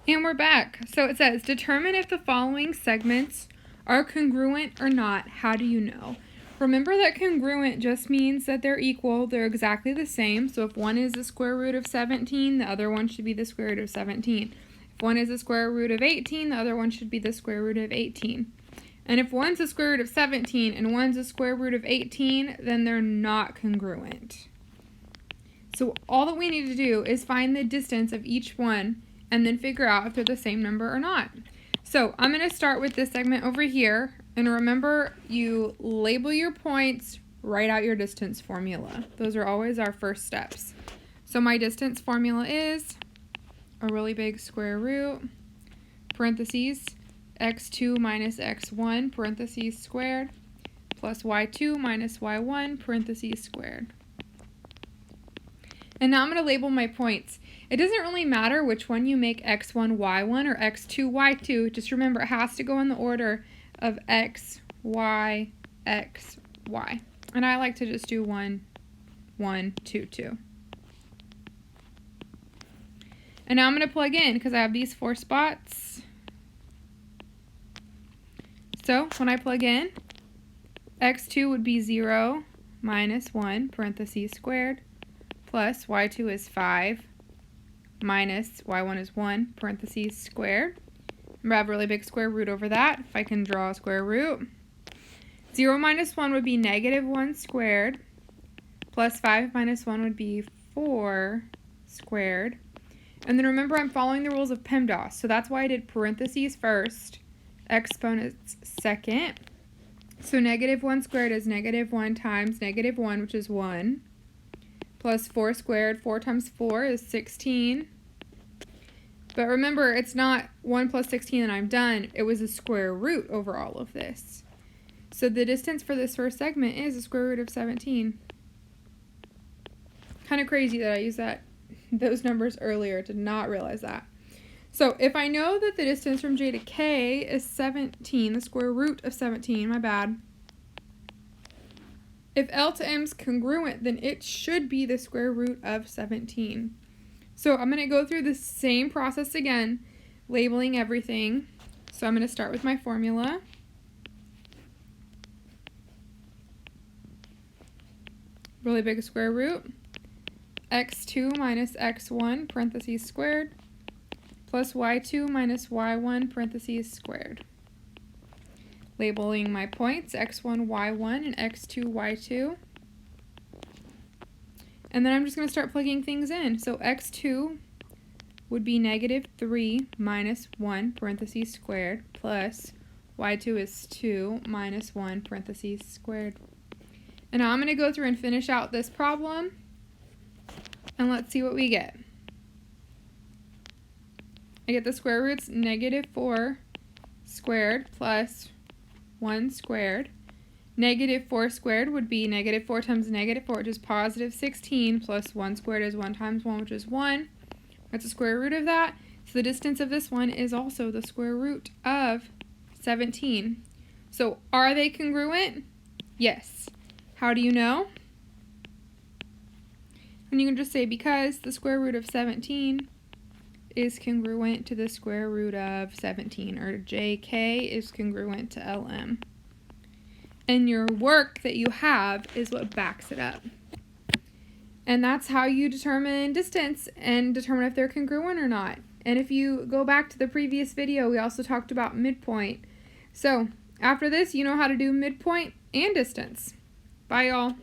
And we're back. So it says, determine if the following segments are congruent or not. How do you know? Remember that congruent just means that they're equal. They're exactly the same. So if one is the square root of 17, the other one should be the square root of 17. If one is the square root of 18, the other one should be the square root of 18. And if one's the square root of 17 and one's the square root of 18, then they're not congruent. So all that we need to do is find the distance of each one and then figure out if they're the same number or not. So I'm going to start with this segment over here. And remember, you label your points, write out your distance formula. Those are always our first steps. So my distance formula is a really big square root, parentheses, x2 minus x1, parentheses squared, plus y2 minus y1, parentheses squared. And now I'm going to label my points. It doesn't really matter which one you make x1, y1 or x2, y2. Just remember it has to go in the order of x, y, x, y. And I like to just do 1, 1, 2, 2. And now I'm going to plug in because I have these 4 spots. So when I plug in, x2 would be 0 minus 1, parentheses squared, plus y2 is 5, minus y1 is 1, parentheses squared. Remember, I have a really big square root over that. If I can draw a square root. 0 minus 1 would be negative 1 squared, plus 5 minus 1 would be 4 squared. And then remember, I'm following the rules of PEMDAS, so that's why I did parentheses first, exponents second. So negative 1 squared is negative 1 times negative 1, which is 1, plus 4 squared. 4 times 4 is 16. But remember, it's not 1 plus 16 and I'm done. It was a square root over all of this. So the distance for this first segment is the square root of 17. Kind of crazy that I used those numbers earlier. Did not realize that. So if I know that the distance from J to K is 17, the square root of 17, my bad. If L to M is congruent, then it should be the square root of 17. So I'm going to go through the same process again, labeling everything. So I'm going to start with my formula. Really big square root. x2 minus x1, parentheses squared, plus y2 minus y1, parentheses squared. Labeling my points, x1, y1, and x2, y2. And then I'm just going to start plugging things in. So x2 would be negative 3 minus 1, parentheses squared, plus y2 is 2 minus 1, parentheses squared. And now I'm going to go through and finish out this problem. And let's see what we get. I get the square roots, negative 4 squared plus 1 squared. Negative 4 squared would be negative 4 times negative 4, which is positive 16, plus 1 squared is 1 times 1, which is 1. That's the square root of that. So the distance of this one is also the square root of 17. So are they congruent? Yes. How do you know? And you can just say because the square root of 17 is congruent to the square root of 17, or JK is congruent to LM. And your work that you have is what backs it up. And that's how you determine distance and determine if they're congruent or not. And if you go back to the previous video, we also talked about midpoint. So after this, you know how to do midpoint and distance. Bye, y'all.